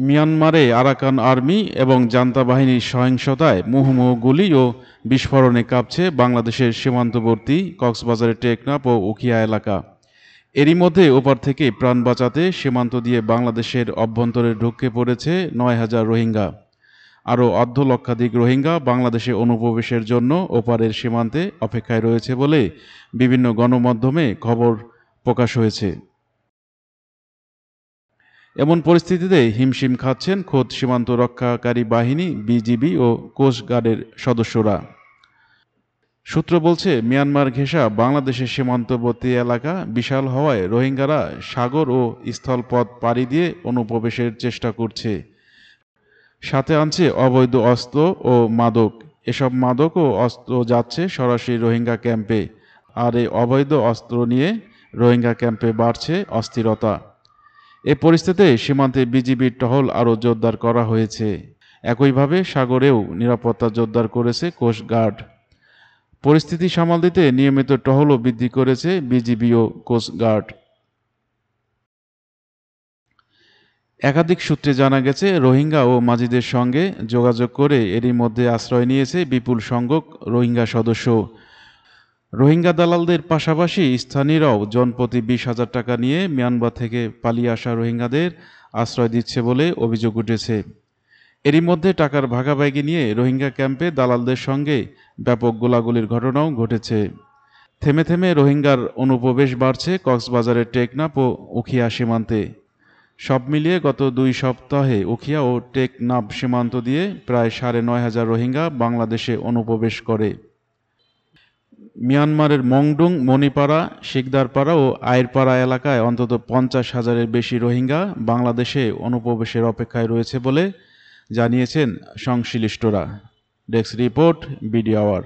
মিয়ানমারে Arakan army এবং junta বাহিনীর সহিংসতায় মুহুর্মুহু গুলি ও বিস্ফোরণে কাঁপছে বাংলাদেশের সীমান্তবর্তী কক্সবাজারের টেকনাফ ও উখিয়া এলাকা। এরই মধ্যে ওপার থেকে প্রাণ বাঁচাতে সীমান্ত দিয়ে বাংলাদেশের অভ্যন্তরে ঢুকে পড়েছে ৯,০০০ রোহিঙ্গা। আরও অর্ধলক্ষাধিক রোহিঙ্গা বাংলাদেশে অনুপ্রবেশের জন্য ওপারের সীমান্তে অপেক্ষায় রয়েছে বলে বিভিন্ন গণমাধ্যমে খবর প্রকাশ হয়েছে। এমন পরিস্থিতিতে হিমশিম খাচ্ছেন খোদ সীমান্ত রক্ষাকারী বাহিনী বিজিবি ও কোস্টগার্ডের সদস্যরা। সূত্র বলছে, মিয়ানমার ঘেঁষা বাংলাদেশের সীমান্তবর্তী এলাকা বিশাল হওয়ায় রোহিঙ্গারা সাগর ও স্থলপথ পাড়ি দিয়ে অনুপ্রবেশের চেষ্টা করছে। সাথে আনছে অবৈধ অস্ত্র ও মাদক। এসব মাদক ও অস্ত্র যাচ্ছে সরাসরি রোহিঙ্গা ক্যাম্পে। আর এই অবৈধ অস্ত্র নিয়ে রোহিঙ্গা ক্যাম্পে বাড়ছে অস্থিরতা। এ পরিস্থিতিতে সীমান্তে বিজিবির টহল আরও জোরদার করা হয়েছে। একইভাবে সাগরেও নিরাপত্তা জোরদার করেছে কোস্টগার্ড। পরিস্থিতি সামাল দিতে নিয়মিত টহলও বৃদ্ধি করেছে বিজিবি ও কোস্টগার্ড। একাধিক সূত্রে জানা গেছে, রোহিঙ্গা ও মাঝিদের সঙ্গে যোগাযোগ করে এরই মধ্যে আশ্রয় নিয়েছে বিপুল সংখ্যক রোহিঙ্গা সদস্য। রোহিঙ্গা দালালদের পাশাপাশি স্থানীয়রাও জনপ্রতি ২০,০০০ টাকা নিয়ে মিয়ানমার থেকে পালিয়ে আসা রোহিঙ্গাদের আশ্রয় দিচ্ছে বলে অভিযোগ উঠেছে। এরই মধ্যে টাকার ভাগাভাগি নিয়ে রোহিঙ্গা ক্যাম্পে দালালদের সঙ্গে ব্যাপক গোলাগুলির ঘটনাও ঘটেছে। থেমে থেমে রোহিঙ্গার অনুপ্রবেশ বাড়ছে কক্সবাজারের টেকনাফ ও উখিয়া সীমান্তে। সব মিলিয়ে গত ২ সপ্তাহে উখিয়া ও টেকনাফ সীমান্ত দিয়ে প্রায় ৯,৫০০ রোহিঙ্গা বাংলাদেশে অনুপ্রবেশ করে। মিয়ানমারের মংডুং, মণিপাড়া, শিকদারপাড়া ও আইরপাড়া এলাকায় অন্তত ৫০,০০০-এর বেশি রোহিঙ্গা বাংলাদেশে অনুপ্রবেশের অপেক্ষায় রয়েছে বলে জানিয়েছেন সংশ্লিষ্টরা। Desk report, BD hour.